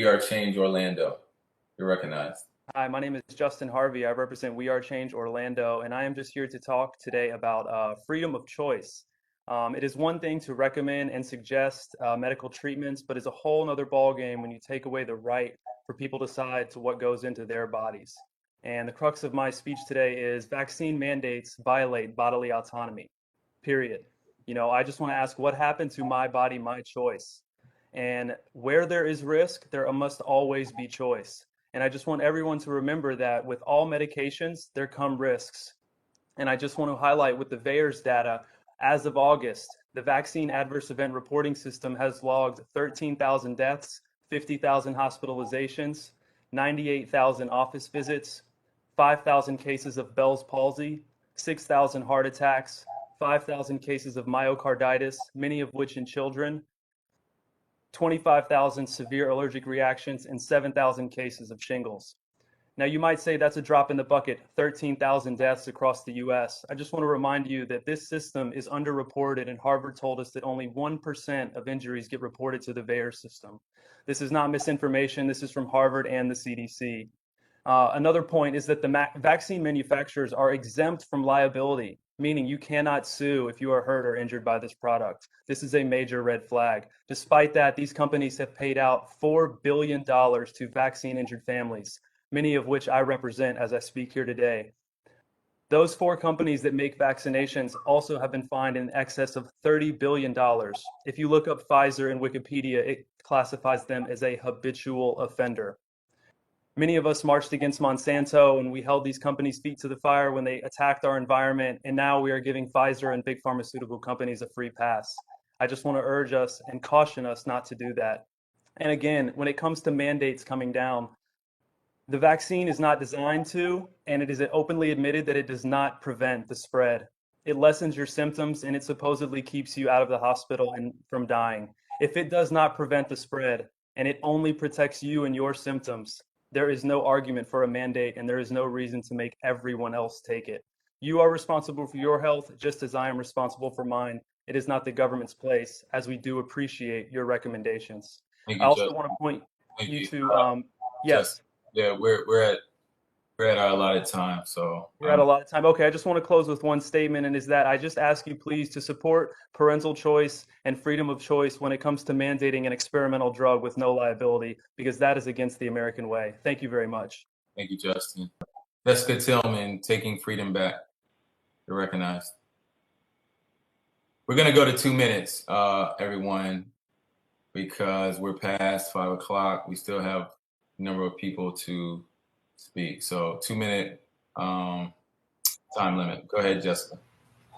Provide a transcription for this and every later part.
We Are Change Orlando. You're recognized. Hi, my name is Justin Harvey. I represent We Are Change Orlando, and I am just here to talk today about freedom of choice. It is one thing to recommend and suggest medical treatments, but it's a whole nother ballgame when you take away the right for people to decide to what goes into their bodies. And the crux of my speech today is vaccine mandates violate bodily autonomy, period. I just want to ask what happened to my body, my choice? And where there is risk, there must always be choice. And I just want everyone to remember that with all medications, there come risks. And I just want to highlight with the VAERS data, as of August, the vaccine adverse event reporting system has logged 13,000 deaths, 50,000 hospitalizations, 98,000 office visits, 5,000 cases of Bell's palsy, 6,000 heart attacks, 5,000 cases of myocarditis, many of which in children, 25,000 severe allergic reactions, and 7,000 cases of shingles. Now, you might say that's a drop in the bucket, 13,000 deaths across the US. I just want to remind you that this system is underreported, and Harvard told us that only 1% of injuries get reported to the VAERS system. This is not misinformation. This is from Harvard and the CDC. Another point is that the vaccine manufacturers are exempt from liability, meaning you cannot sue if you are hurt or injured by this product. This is a major red flag. Despite that, these companies have paid out $4 billion to vaccine injured families, many of which I represent as I speak here today. Those four companies that make vaccinations also have been fined in excess of $30 billion. If you look up Pfizer in Wikipedia, it classifies them as a habitual offender. Many of us marched against Monsanto, and we held these companies' feet to the fire when they attacked our environment, and now we are giving Pfizer and big pharmaceutical companies a free pass. I just want to urge us and caution us not to do that. And again, when it comes to mandates coming down, the vaccine is not designed to, and it is openly admitted that it does not prevent the spread. It lessens your symptoms, and it supposedly keeps you out of the hospital and from dying. If it does not prevent the spread, and it only protects you and your symptoms, there is no argument for a mandate, and there is no reason to make everyone else take it. You are responsible for your health, just as I am responsible for mine. It is not the government's place, as we do appreciate your recommendations. Thank I you, also Justin. want to point Thank you you. to, yes. Justin. Yeah, we're at our allotted time, so We're at a lot of time. Okay, I just want to close with one statement, and is that I just ask you please to support parental choice and freedom of choice when it comes to mandating an experimental drug with no liability, because that is against the American way. Thank you very much. thank you, Justin. Jessica Tillman, Taking Freedom Back. You're recognized. We're gonna go to 2 minutes, everyone, because we're past 5 o'clock. We still have a number of people to speak. So 2 minute time limit. Go ahead, Jessica.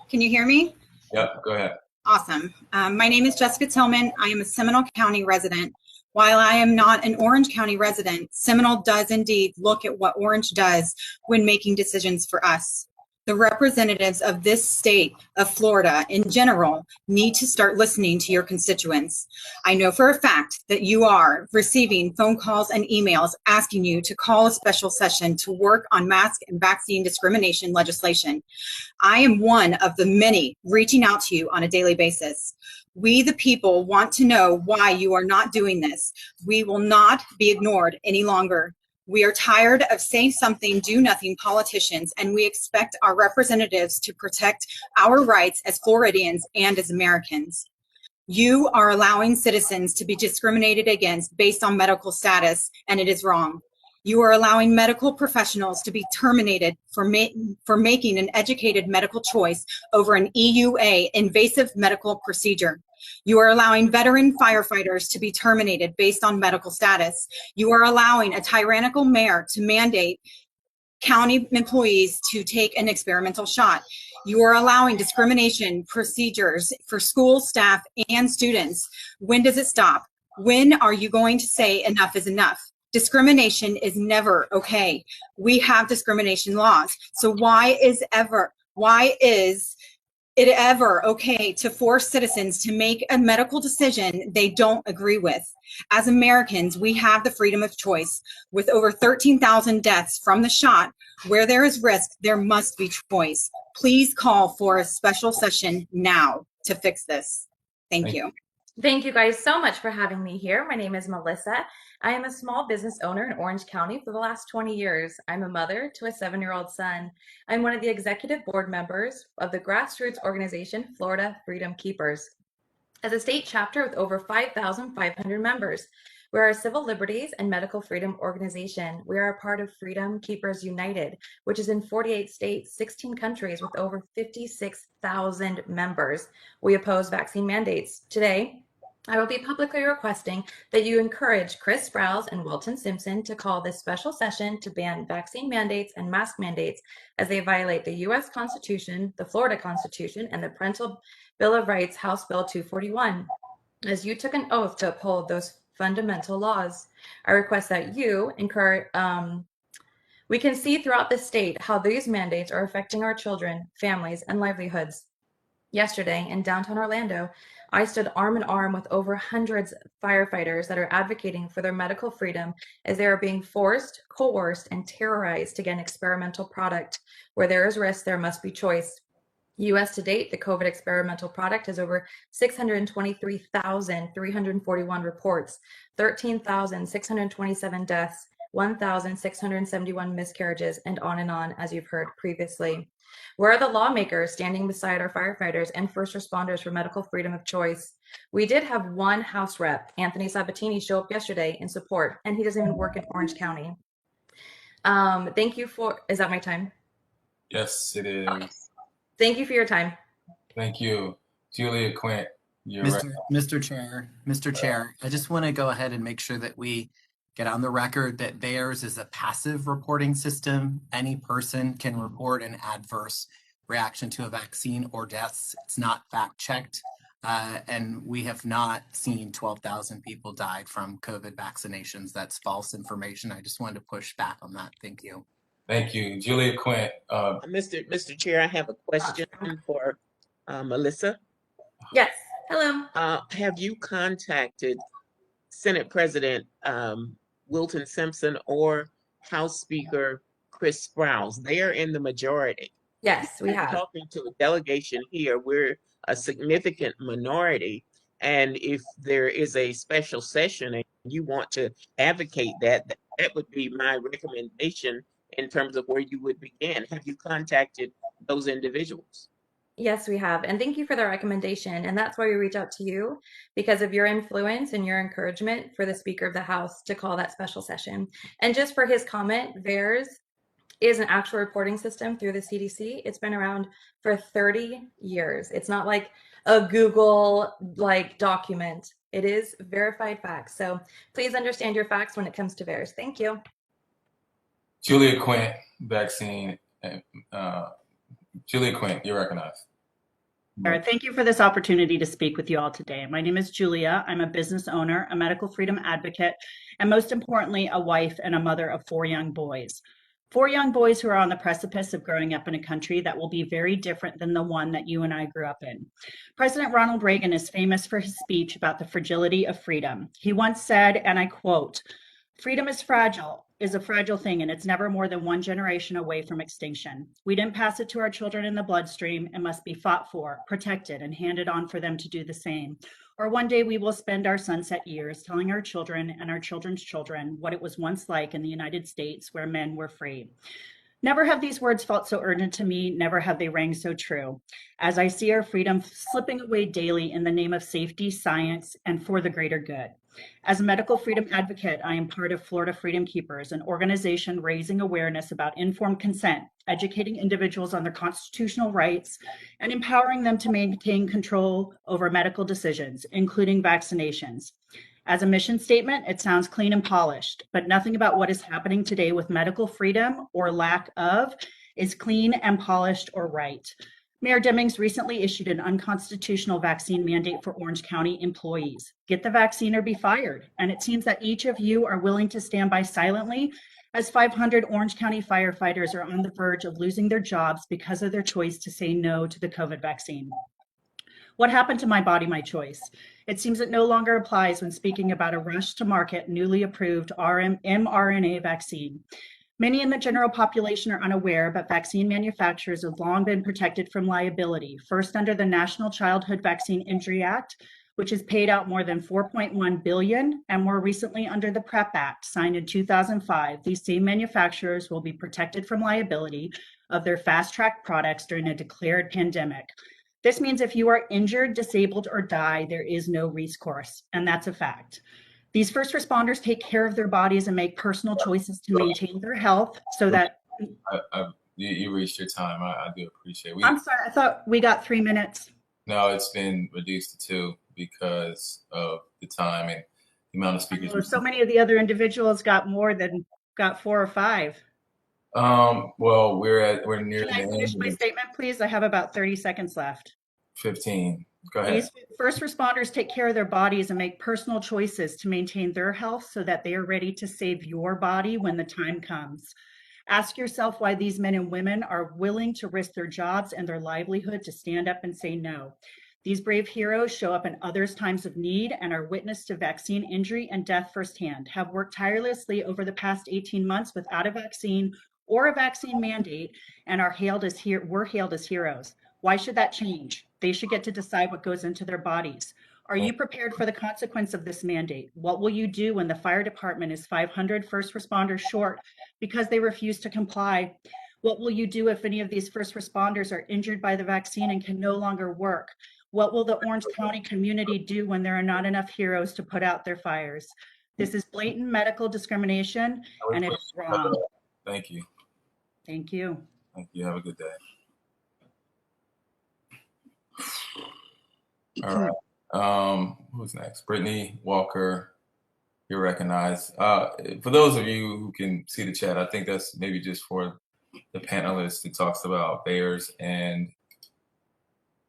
Can you hear me? Yep, go ahead. Awesome. My name is Jessica Tillman. I am a Seminole County resident. While I am not an Orange County resident, Seminole does indeed look at what Orange does when making decisions for us. The representatives of this state of Florida in general need to start listening to your constituents. I know for a fact that you are receiving phone calls and emails asking you to call a special session to work on mask and vaccine discrimination legislation. I am one of the many reaching out to you on a daily basis. We, the people, want to know why you are not doing this. We will not be ignored any longer. We are tired of say something, do nothing politicians, and we expect our representatives to protect our rights as Floridians and as Americans. You are allowing citizens to be discriminated against based on medical status, and it is wrong. You are allowing medical professionals to be terminated for making an educated medical choice over an EUA, invasive medical procedure. You are allowing veteran firefighters to be terminated based on medical status. You are allowing a tyrannical mayor to mandate county employees to take an experimental shot. You are allowing discrimination procedures for school staff and students. When does it stop? When are you going to say enough is enough? Discrimination is never okay. We have discrimination laws. So why is it ever okay to force citizens to make a medical decision they don't agree with? As Americans, we have the freedom of choice. With over 13,000 deaths from the shot, where there is risk, there must be choice. Please call for a special session now to fix this. Thank you. Thank you guys so much for having me here. My name is Melissa. I am a small business owner in Orange County for the last 20 years. I'm a mother to a 7-year-old son. I'm one of the executive board members of the grassroots organization Florida Freedom Keepers. As a state chapter with over 5,500 members, we are a civil liberties and medical freedom organization. We are a part of Freedom Keepers United, which is in 48 states, 16 countries with over 56,000 members. We oppose vaccine mandates. Today, I will be publicly requesting that you encourage Chris Sprouse and Wilton Simpson to call this special session to ban vaccine mandates and mask mandates as they violate the U.S. Constitution, the Florida Constitution, and the Parental Bill of Rights, House Bill 241. As you took an oath to uphold those fundamental laws, I request that you encourage. We can see throughout the state how these mandates are affecting our children, families, and livelihoods. Yesterday in downtown Orlando, I stood arm in arm with over hundreds of firefighters that are advocating for their medical freedom as they are being forced, coerced, and terrorized to get an experimental product. Where there is risk, there must be choice. US to date, the COVID experimental product has over 623,341 reports, 13,627 deaths, 1,671 miscarriages, and on, as you've heard previously. Where are the lawmakers standing beside our firefighters and first responders for medical freedom of choice? We did have one House rep, Anthony Sabatini, show up yesterday in support, and he doesn't even work in Orange County. Thank you for, is that my time? Yes, it is. Thank you for your time. Thank you. Julia Quint, you're right. Mr. Chair, I just want to go ahead and make sure that we get on the record that theirs is a passive reporting system. Any person can report an adverse reaction to a vaccine or deaths. It's not fact-checked. And we have not seen 12,000 people died from COVID vaccinations. That's false information. I just wanted to push back on that. Thank you. Thank you. Julia Quint. Mr. Chair, I have a question for Melissa. Yes. Hello. Have you contacted Senate President Wilton Simpson or House Speaker Chris Sprouse? They are in the majority. Yes, we have. Talking to a delegation here, we're a significant minority. And if there is a special session and you want to advocate that, that would be my recommendation in terms of where you would begin. Have you contacted those individuals? Yes, we have. And thank you for the recommendation. And that's why we reach out to you, because of your influence and your encouragement for the Speaker of the House to call that special session. And just for his comment, VAERS is an actual reporting system through the CDC. It's been around for 30 years. It's not like a Google document. It is verified facts. So please understand your facts when it comes to VAERS. Thank you. Julia Quint, vaccine. Julia Quint, you're recognized. All right, thank you for this opportunity to speak with you all today. My name is Julia. I'm a business owner, a medical freedom advocate, and most importantly, a wife and a mother of 4 young boys. 4 young boys who are on the precipice of growing up in a country that will be very different than the one that you and I grew up in. President Ronald Reagan is famous for his speech about the fragility of freedom. He once said, and I quote, "Freedom is a fragile thing, and it's never more than 1 generation away from extinction. We didn't pass it to our children in the bloodstream. It must be fought for, protected, and handed on for them to do the same. Or one day we will spend our sunset years telling our children and our children's children what it was once like in the United States where men were free." Never have these words felt so urgent to me. Never have they rang so true. As I see our freedom slipping away daily in the name of safety, science, and for the greater good. As a medical freedom advocate, I am part of Florida Freedom Keepers, an organization raising awareness about informed consent, educating individuals on their constitutional rights, and empowering them to maintain control over medical decisions, including vaccinations. As a mission statement, it sounds clean and polished, but nothing about what is happening today with medical freedom or lack of is clean and polished or right. Mayor Demings recently issued an unconstitutional vaccine mandate for Orange County employees. Get the vaccine or be fired. And it seems that each of you are willing to stand by silently as 500 Orange County firefighters are on the verge of losing their jobs because of their choice to say no to the COVID vaccine. What happened to my body, my choice? It seems it no longer applies when speaking about a rush to market newly approved mRNA vaccine. Many in the general population are unaware, but vaccine manufacturers have long been protected from liability, first under the National Childhood Vaccine Injury Act, which has paid out more than $4.1 billion, and more recently under the PrEP Act, signed in 2005, these same manufacturers will be protected from liability of their fast-track products during a declared pandemic. This means if you are injured, disabled, or die, there is no recourse, and that's a fact. These first responders take care of their bodies and make personal choices to maintain their health so that... You reached your time. I do appreciate it. I'm sorry, I thought we got 3 minutes. No, it's been reduced to 2 because of the time and the amount of speakers. Well, so many of the other individuals got 4 or 5. Well, we're near Can the I finish end. my statement, please? I have about 30 seconds left. 15. Go ahead. These first responders take care of their bodies and make personal choices to maintain their health so that they are ready to save your body when the time comes. Ask yourself why these men and women are willing to risk their jobs and their livelihood to stand up and say no. These brave heroes show up in others' times of need and are witness to vaccine injury and death firsthand, have worked tirelessly over the past 18 months without a vaccine or a vaccine mandate, and were hailed as heroes. Why should that change? They should get to decide what goes into their bodies. Are you prepared for the consequence of this mandate? What will you do when the fire department is 500 first responders short because they refuse to comply? What will you do if any of these first responders are injured by the vaccine and can no longer work? What will the Orange County community do when there are not enough heroes to put out their fires? This is blatant medical discrimination, and it's wrong. Thank you. Thank you. Thank you. Have a good day. All right. Who's next? Brittany Walker, you're recognized. For those of you who can see the chat, I think that's maybe just for the panelist who talks about bears, and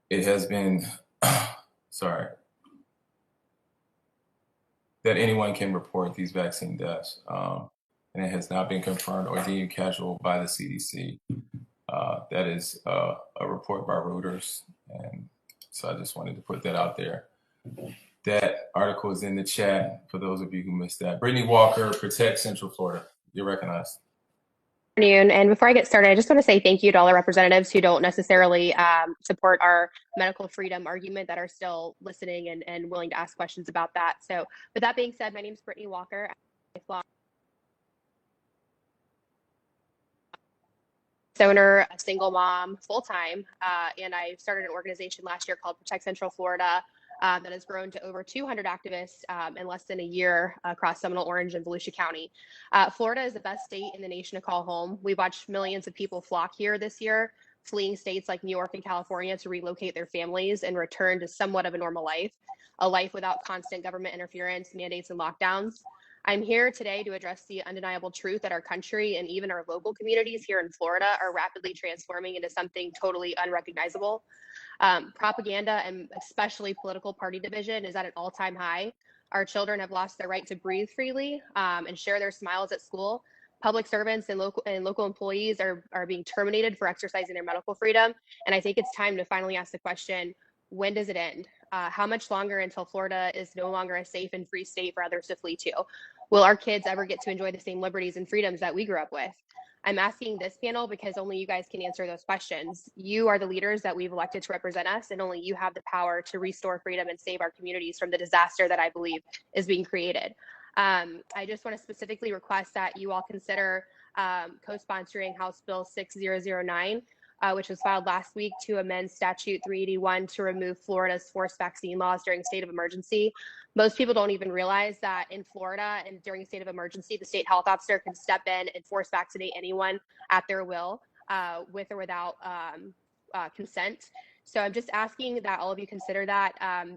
it has been, sorry, that anyone can report these vaccine deaths, and it has not been confirmed or deemed casual by the CDC. That is a report by Reuters, and so I just wanted to put that out there. That article is in the chat for those of you who missed that. Brittany Walker, Protect Central Florida. You're recognized. Good afternoon. And before I get started, I just want to say thank you to all the representatives who don't necessarily support our medical freedom argument that are still listening and willing to ask questions about that. So with that being said, my name is Brittany Walker. Owner, a single mom, full-time, and I started an organization last year called Protect Central Florida that has grown to over 200 activists in less than a year across Seminole, Orange, and Volusia County. Florida is the best state in the nation to call home. We watched millions of people flock here this year, fleeing states like New York and California to relocate their families and return to somewhat of a normal life, a life without constant government interference, mandates, and lockdowns. I'm here today to address the undeniable truth that our country and even our local communities here in Florida are rapidly transforming into something totally unrecognizable. Propaganda and especially political party division is at an all-time high. Our children have lost their right to breathe freely and share their smiles at school. Public servants and local employees are being terminated for exercising their medical freedom. And I think it's time to finally ask the question, when does it end? How much longer until Florida is no longer a safe and free state for others to flee to? Will our kids ever get to enjoy the same liberties and freedoms that we grew up with? I'm asking this panel because only you guys can answer those questions. You are the leaders that we've elected to represent us, and only you have the power to restore freedom and save our communities from the disaster that I believe is being created. I just want to specifically request that you all consider co-sponsoring House Bill 6009, which was filed last week to amend Statute 381 to remove Florida's forced vaccine laws during state of emergency. Most people don't even realize that in Florida and during a state of emergency, the state health officer can step in and force vaccinate anyone at their will, with or without consent. So I'm just asking that all of you consider that.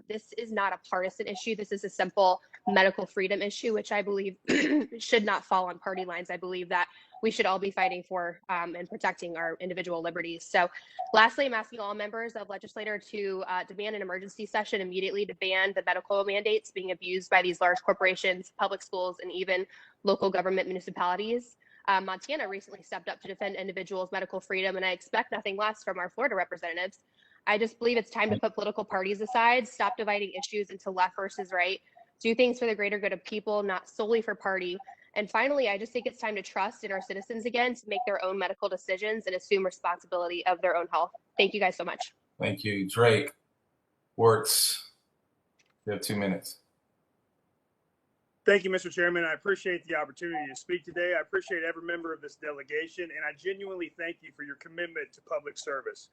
This is not a partisan issue. This is a simple medical freedom issue, which I believe should not fall on party lines. I believe that we should all be fighting for and protecting our individual liberties. So lastly, I'm asking all members of legislature to demand an emergency session immediately to ban the medical mandates being abused by these large corporations, public schools, and even local government municipalities. Montana recently stepped up to defend individuals' medical freedom, and I expect nothing less from our Florida representatives. I just believe it's time to put political parties aside, stop dividing issues into left versus right, do things for the greater good of people, not solely for party. And finally, I just think it's time to trust in our citizens again to make their own medical decisions and assume responsibility of their own health. Thank you guys so much. Thank you. Drake Wertz, You have 2 minutes. Thank you, Mr. Chairman. I appreciate the opportunity to speak today. I appreciate every member of this delegation, and I genuinely thank you for your commitment to public service.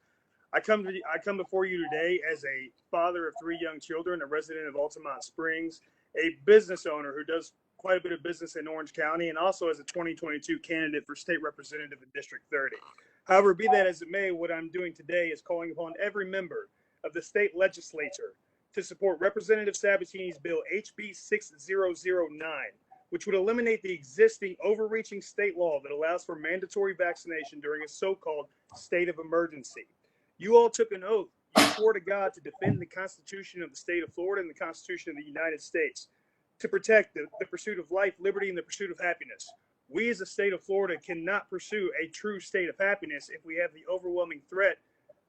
I come before you today as a father of 3 young children, a resident of Altamont Springs, a business owner who does quite a bit of business in Orange County, and also as a 2022 candidate for state representative in District 30. However, be that as it may, what I'm doing today is calling upon every member of the state legislature to support Representative Sabatini's bill HB 6009, which would eliminate the existing overreaching state law that allows for mandatory vaccination during a so-called state of emergency. You all took an oath. You swore to God to defend the Constitution of the state of Florida and the Constitution of the United States, to protect the pursuit of life, liberty, and the pursuit of happiness. We as the state of Florida cannot pursue a true state of happiness if we have the overwhelming threat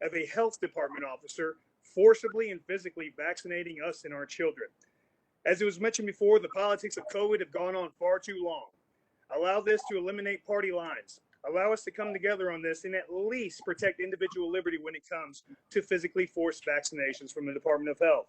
of a health department officer forcibly and physically vaccinating us and our children. As it was mentioned before, the politics of COVID have gone on far too long. Allow this to eliminate party lines. Allow us to come together on this and at least protect individual liberty when it comes to physically forced vaccinations from the Department of Health.